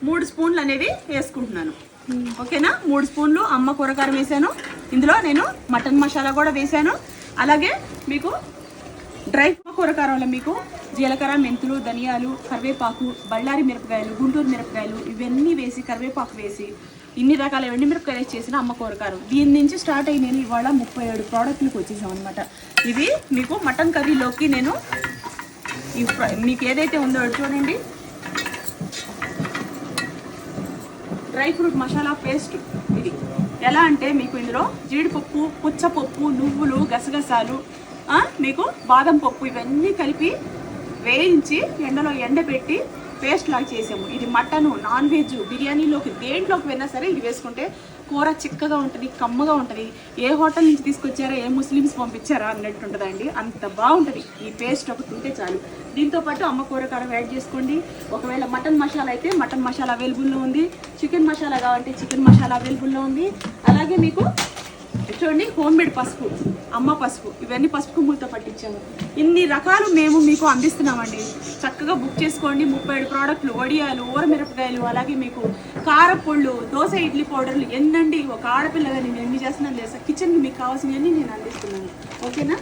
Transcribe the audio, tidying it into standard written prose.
3 స్పూన్లు అనేవి వేసుకుంటున్నాను. ఓకేనా, 3 స్పూన్లు అమ్మ కూరకారం వేసాను. ఇందులో నేను మటన్ మసాలా కూడా వేసాను. అలాగే మీకు డ్రై కూరకారంలో మీకు జీలకర్ర, మెంతులు, ధనియాలు, కరివేపాకు, బళ్ళారి మిరపకాయలు, గుంటూరు మిరపకాయలు ఇవన్నీ వేసి, కరివేపాకు వేసి, ఇన్ని రకాల ఎండుమిరపకాయలు వేసి చేసిన అమ్మ కూరకారం. దీని నుంచి స్టార్ట్ అయ్యి నేను ఇవాళ 37 ప్రోడక్ట్లకు వచ్చేసాం అనమాట. ఇది మీకు మటన్ కర్రీలోకి నేను మీకు ఏదైతే ఉందో చూడండి, డ్రై ఫ్రూట్ మసాలా పేస్ట్. ఇది ఎలా అంటే మీకు ఇందులో జీడిపప్పు, పుచ్చపప్పు, నువ్వులు, గసగసాలు, మీకు బాదం పప్పు ఇవన్నీ కలిపి వేయించి ఎండలో ఎండబెట్టి పేస్ట్ లాగా చేసాము. ఇది మటను, నాన్ వెజ్, బిర్యానీలోకి దేంట్లోకి వెళ్ళినా సరే ఇది వేసుకుంటే కూర చిక్కగా ఉంటుంది, కమ్మగా ఉంటుంది. ఏ హోటల్ నుంచి తీసుకొచ్చారా, ఏ ముస్లిమ్స్ పంపించారా అన్నట్టు ఉంటుందండి. అంత బాగుంటుంది. ఈ పేస్ట్ ఒకటి ఉంటే చాలు. దీంతోపాటు అమ్మ కూరకారం యాడ్ చేసుకోండి. ఒకవేళ మటన్ మసాలా అయితే మటన్ మసాలా అవైలబుల్లో ఉంది, చికెన్ మసాలా కావాలంటే చికెన్ మసాలా అవైలబుల్లో ఉంది. అలాగే మీకు చూడండి హోమ్ మేడ్ పసుపు, అమ్మ పసుపు, ఇవన్నీ పసుపు కొమ్ములతో పట్టించాము. ఇన్ని రకాలు మేము మీకు అందిస్తున్నామండి. చక్కగా బుక్ చేసుకోండి. 37 ప్రోడక్ట్లు, వడియాలు, ఊరమిరపకాయలు, అలాగే మీకు కారపొళ్ళు, దోశ, ఇడ్లీ పౌడర్లు, ఎన్నండి. ఒక ఆడపిల్లగా నేను ఎన్ని చేస్తున్నాను తెలుసా, కిచెన్కి మీకు కావాల్సినవన్నీ నేను అందిస్తున్నాను. ఓకేనా.